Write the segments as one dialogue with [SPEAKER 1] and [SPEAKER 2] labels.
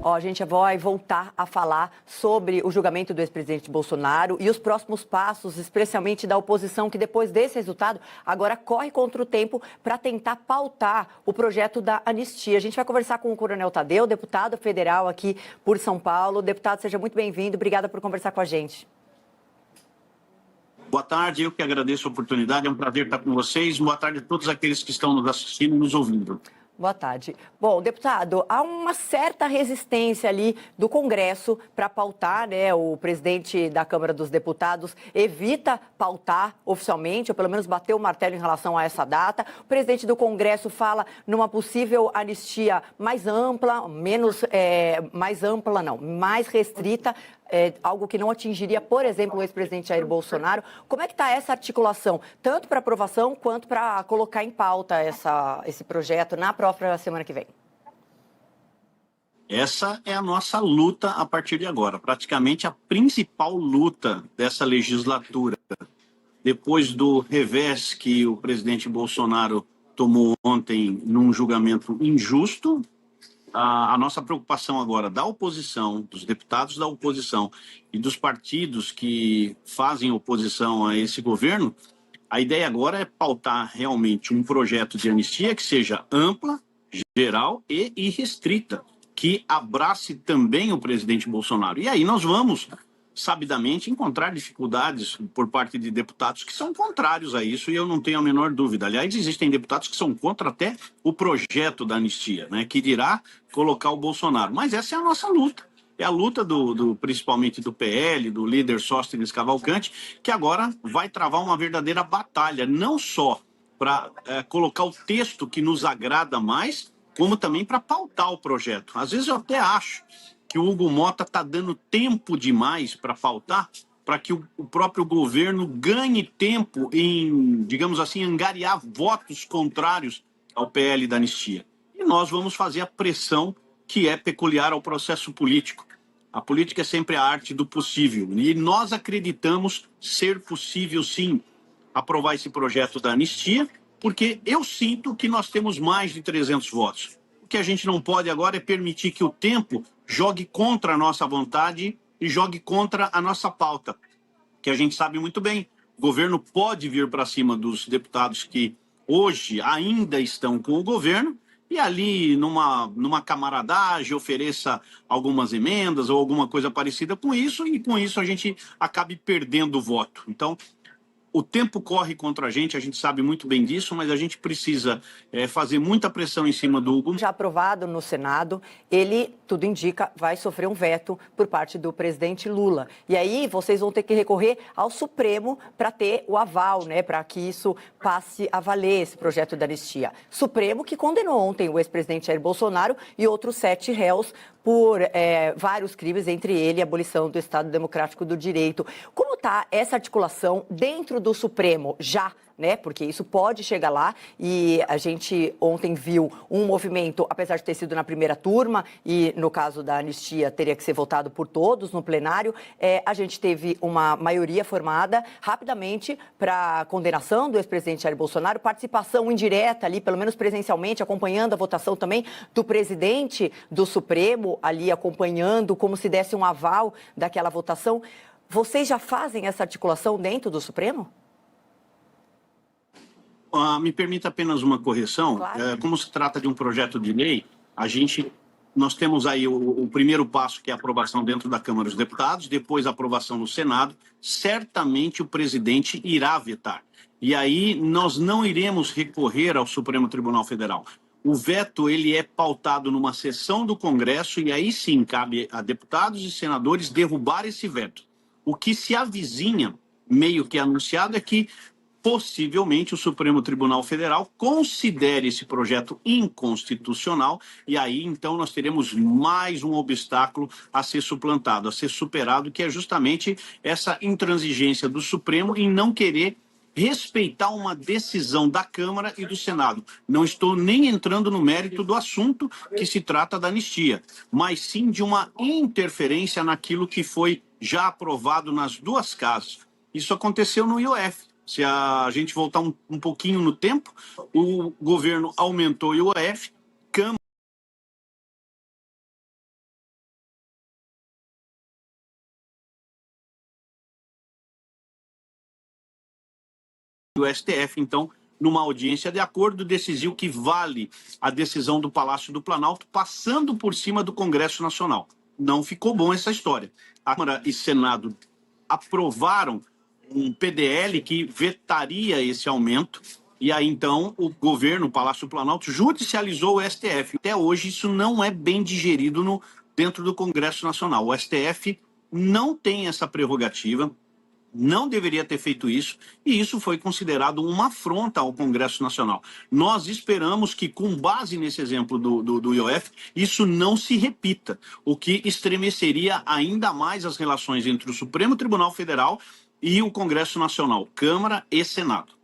[SPEAKER 1] Ó, a gente vai voltar a falar sobre o julgamento do ex-presidente Bolsonaro e os próximos passos, especialmente da oposição, que depois desse resultado agora corre contra o tempo para tentar pautar o projeto da anistia. A gente vai conversar com o Coronel Tadeu, deputado federal aqui por São Paulo. Deputado, seja muito bem-vindo. Obrigada por conversar com a gente.
[SPEAKER 2] Boa tarde, eu que agradeço a oportunidade, é um prazer estar com vocês. Boa tarde a todos aqueles que estão nos assistindo e nos ouvindo.
[SPEAKER 1] Boa tarde. Bom, deputado, há uma certa resistência ali do Congresso para pautar, né? O presidente da Câmara dos Deputados evita pautar oficialmente, ou pelo menos bater o martelo em relação a essa data. O presidente do Congresso fala numa possível anistia mais ampla, mais restrita, algo que não atingiria, por exemplo, o ex-presidente Jair Bolsonaro. Como é que está essa articulação, tanto para aprovação quanto para colocar em pauta esse projeto na própria semana que vem?
[SPEAKER 2] Essa é a nossa luta a partir de agora, praticamente a principal luta dessa legislatura. Depois do revés que o presidente Bolsonaro tomou ontem num julgamento injusto, a nossa preocupação agora da oposição, dos deputados da oposição e dos partidos que fazem oposição a esse governo, a ideia agora é pautar realmente um projeto de anistia que seja ampla, geral e irrestrita, que abrace também o presidente Bolsonaro. E aí nós vamos, sabidamente, encontrar dificuldades por parte de deputados que são contrários a isso, e eu não tenho a menor dúvida. Aliás, existem deputados que são contra até o projeto da anistia, né, que irá colocar o Bolsonaro. Mas essa é a nossa luta. É a luta principalmente do PL, do líder Sóstenes Cavalcante, que agora vai travar uma verdadeira batalha, não só para colocar o texto que nos agrada mais, como também para pautar o projeto. Às vezes eu até acho que o Hugo Mota está dando tempo demais para pautar, para que o próprio governo ganhe tempo em, digamos assim, angariar votos contrários ao PL da anistia. E nós vamos fazer a pressão que é peculiar ao processo político. A política é sempre a arte do possível. E nós acreditamos ser possível, sim, aprovar esse projeto da anistia, porque eu sinto que nós temos mais de 300 votos. O que a gente não pode agora é permitir que o tempo jogue contra a nossa vontade e jogue contra a nossa pauta, que a gente sabe muito bem. O governo pode vir para cima dos deputados que hoje ainda estão com o governo e ali, numa camaradagem, ofereça algumas emendas ou alguma coisa parecida com isso, e com isso a gente acabe perdendo o voto. Então, o tempo corre contra a gente sabe muito bem disso, mas a gente precisa fazer muita pressão em cima do Hugo.
[SPEAKER 1] Já aprovado no Senado, ele, tudo indica, vai sofrer um veto por parte do presidente Lula. E aí vocês vão ter que recorrer ao Supremo para ter o aval, né, para que isso passe a valer, esse projeto da anistia. Supremo que condenou ontem o ex-presidente Jair Bolsonaro e outros 7 réus por vários crimes, entre ele a abolição do Estado Democrático do Direito. Como está essa articulação dentro do Supremo já, né? Porque isso pode chegar lá, e a gente ontem viu um movimento, apesar de ter sido na primeira turma, e no caso da anistia teria que ser votado por todos no plenário, a gente teve uma maioria formada rapidamente para a condenação do ex-presidente Jair Bolsonaro, participação indireta ali, pelo menos presencialmente, acompanhando a votação também do presidente do Supremo, ali acompanhando como se desse um aval daquela votação. Vocês já fazem essa articulação dentro do Supremo?
[SPEAKER 2] Me permita apenas uma correção.
[SPEAKER 1] Claro.
[SPEAKER 2] Como se trata de um projeto de lei, nós temos aí o primeiro passo, que é a aprovação dentro da Câmara dos Deputados, depois a aprovação no Senado. Certamente o presidente irá vetar. E aí nós não iremos recorrer ao Supremo Tribunal Federal. O veto, ele é pautado numa sessão do Congresso, e aí sim cabe a deputados e senadores derrubar esse veto. O que se avizinha, meio que anunciado, é que possivelmente o Supremo Tribunal Federal considere esse projeto inconstitucional, e aí então nós teremos mais um obstáculo a ser suplantado, a ser superado, que é justamente essa intransigência do Supremo em não querer respeitar uma decisão da Câmara e do Senado. Não estou nem entrando no mérito do assunto, que se trata da anistia, mas sim de uma interferência naquilo que foi já aprovado nas duas casas. Isso aconteceu no IOF. Se a gente voltar um pouquinho no tempo, o governo aumentou o IOF, o STF, então, numa audiência de acordo, decidiu que vale a decisão do Palácio do Planalto, passando por cima do Congresso Nacional. Não ficou bom essa história. A Câmara e Senado aprovaram um PDL que vetaria esse aumento, e aí, então, o governo, o Palácio do Planalto, judicializou o STF. Até hoje, isso não é bem digerido dentro do Congresso Nacional. O STF não tem essa prerrogativa, não deveria ter feito isso, e isso foi considerado uma afronta ao Congresso Nacional. Nós esperamos que, com base nesse exemplo do IOF, isso não se repita, o que estremeceria ainda mais as relações entre o Supremo Tribunal Federal e o Congresso Nacional, Câmara e Senado.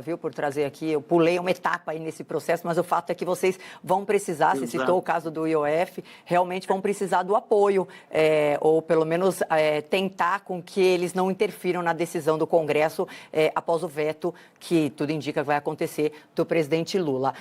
[SPEAKER 1] Viu, por trazer aqui, eu pulei uma etapa aí nesse processo, mas o fato é que vocês vão precisar, se citou o caso do IOF, realmente vão precisar do apoio, ou pelo menos tentar com que eles não interfiram na decisão do Congresso após o veto, que tudo indica que vai acontecer, do presidente Lula.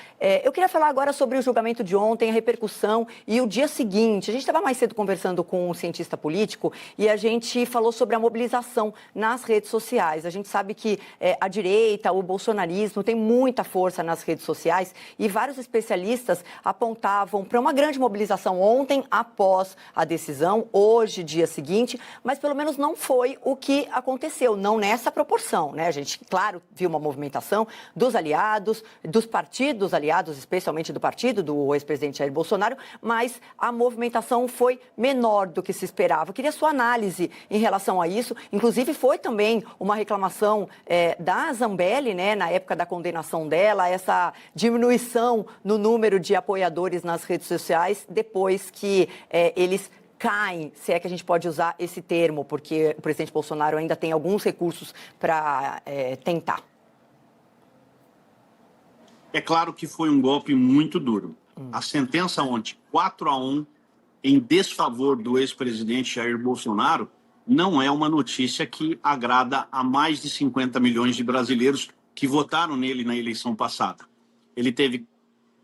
[SPEAKER 1] Eu queria falar agora sobre o julgamento de ontem, a repercussão e o dia seguinte. A gente estava mais cedo conversando com um cientista político e a gente falou sobre a mobilização nas redes sociais. A gente sabe que a direita, o bolsonarismo tem muita força nas redes sociais e vários especialistas apontavam para uma grande mobilização ontem após a decisão, hoje, dia seguinte, mas pelo menos não foi o que aconteceu, não nessa proporção, né? A gente, claro, viu uma movimentação dos aliados, dos partidos aliados, especialmente do partido do ex-presidente Jair Bolsonaro, mas a movimentação foi menor do que se esperava. Eu queria sua análise em relação a isso, inclusive foi também uma reclamação da Zambelli, né, na época da condenação dela, essa diminuição no número de apoiadores nas redes sociais, depois que eles caem, se é que a gente pode usar esse termo, porque o presidente Bolsonaro ainda tem alguns recursos para tentar.
[SPEAKER 2] É claro que foi um golpe muito duro. A sentença ontem, 4-1, em desfavor do ex-presidente Jair Bolsonaro, não é uma notícia que agrada a mais de 50 milhões de brasileiros que votaram nele na eleição passada. Ele teve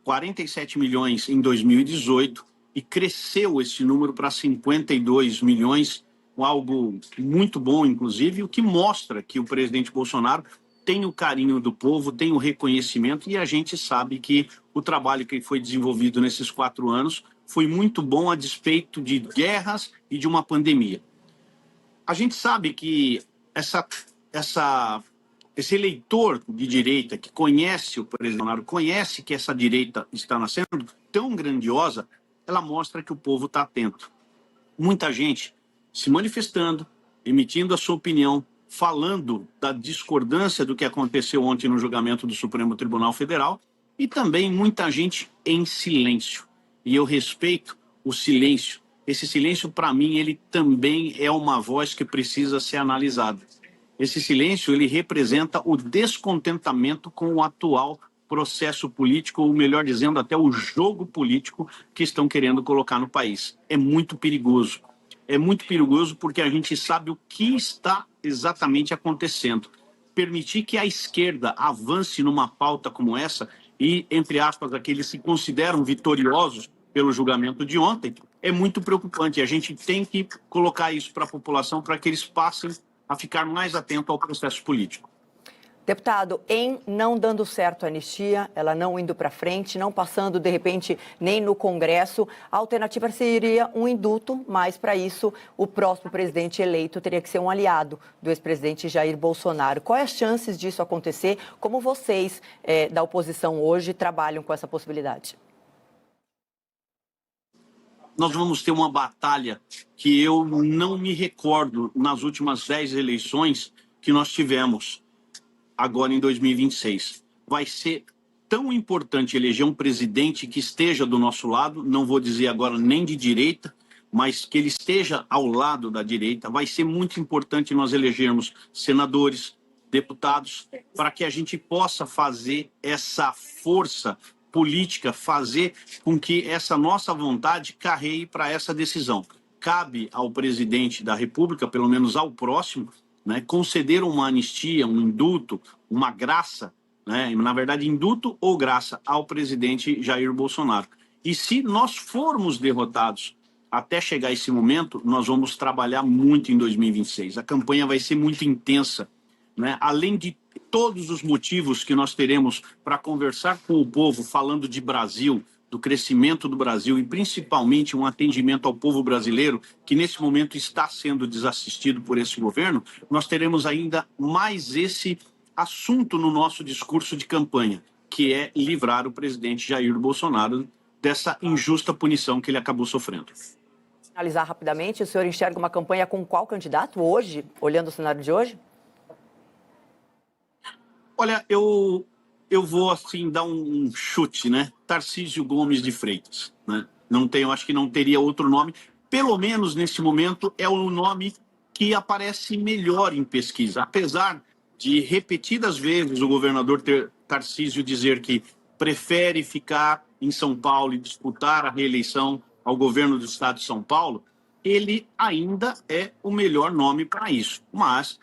[SPEAKER 2] 47 milhões em 2018 e cresceu esse número para 52 milhões, algo muito bom, inclusive, o que mostra que o presidente Bolsonaro tem o carinho do povo, tem o reconhecimento, e a gente sabe que o trabalho que foi desenvolvido nesses 4 anos foi muito bom a despeito de guerras e de uma pandemia. A gente sabe que esse eleitor de direita que conhece o presidente Bolsonaro, conhece que essa direita está nascendo tão grandiosa, ela mostra que o povo está atento. Muita gente se manifestando, emitindo a sua opinião, falando da discordância do que aconteceu ontem no julgamento do Supremo Tribunal Federal, e também muita gente em silêncio. E eu respeito o silêncio. Esse silêncio, para mim, ele também é uma voz que precisa ser analisada. Esse silêncio, ele representa o descontentamento com o atual processo político, ou melhor dizendo, até o jogo político que estão querendo colocar no país. É muito perigoso. É muito perigoso porque a gente sabe o que está exatamente acontecendo. Permitir que a esquerda avance numa pauta como essa e, entre aspas, aqueles que se consideram vitoriosos pelo julgamento de ontem, é muito preocupante. A gente tem que colocar isso para a população para que eles passem a ficar mais atento ao processo político.
[SPEAKER 1] Deputado, em não dando certo a anistia, ela não indo para frente, não passando, de repente, nem no Congresso, a alternativa seria um indulto, mas, para isso, o próximo presidente eleito teria que ser um aliado do ex-presidente Jair Bolsonaro. Quais as chances disso acontecer? Como vocês, da oposição hoje, trabalham com essa possibilidade?
[SPEAKER 2] Nós vamos ter uma batalha que eu não me recordo nas últimas 10 eleições que nós tivemos agora em 2026. Vai ser tão importante eleger um presidente que esteja do nosso lado, não vou dizer agora nem de direita, mas que ele esteja ao lado da direita. Vai ser muito importante nós elegermos senadores, deputados, para que a gente possa fazer essa força política, fazer com que essa nossa vontade carreie para essa decisão. Cabe ao presidente da República, pelo menos ao próximo, né, conceder uma anistia, um indulto, uma graça, né, na verdade, indulto ou graça ao presidente Jair Bolsonaro. E se nós formos derrotados até chegar esse momento, nós vamos trabalhar muito em 2026. A campanha vai ser muito intensa, né? Além de todos os motivos que nós teremos para conversar com o povo, falando de Brasil, do crescimento do Brasil e principalmente um atendimento ao povo brasileiro, que nesse momento está sendo desassistido por esse governo, nós teremos ainda mais esse assunto no nosso discurso de campanha, que é livrar o presidente Jair Bolsonaro dessa injusta punição que ele acabou sofrendo.
[SPEAKER 1] Analisar rapidamente, o senhor enxerga uma campanha com qual candidato hoje, olhando o cenário de hoje?
[SPEAKER 2] Olha, eu vou assim dar um chute, né? Tarcísio Gomes de Freitas, né? Acho que não teria outro nome. Pelo menos nesse momento é o nome que aparece melhor em pesquisa, apesar de repetidas vezes o governador Tarcísio dizer que prefere ficar em São Paulo e disputar a reeleição ao governo do estado de São Paulo, ele ainda é o melhor nome para isso. Mas,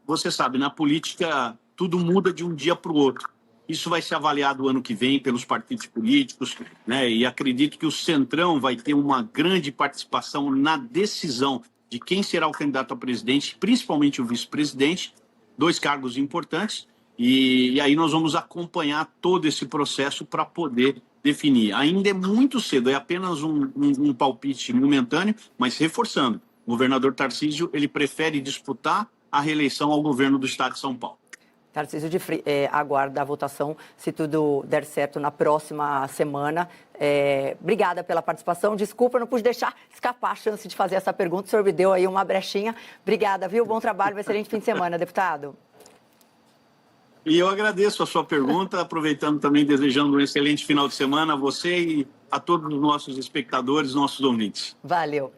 [SPEAKER 2] você sabe, na política tudo muda de um dia para o outro. Isso vai ser avaliado ano que vem pelos partidos políticos, né? E acredito que o Centrão vai ter uma grande participação na decisão de quem será o candidato a presidente, principalmente o vice-presidente, 2 cargos importantes, e aí nós vamos acompanhar todo esse processo para poder definir. Ainda é muito cedo, é apenas um palpite momentâneo, mas reforçando, o governador Tarcísio ele prefere disputar a reeleição ao governo do estado de São Paulo.
[SPEAKER 1] Tarcísio aguarda a votação, se tudo der certo, na próxima semana. Obrigada pela participação. Desculpa, não pude deixar escapar a chance de fazer essa pergunta. O senhor me deu aí uma brechinha. Obrigada, viu? Bom trabalho, um excelente fim de semana, deputado.
[SPEAKER 2] E eu agradeço a sua pergunta, aproveitando também, desejando um excelente final de semana a você e a todos os nossos espectadores, nossos ouvintes.
[SPEAKER 1] Valeu.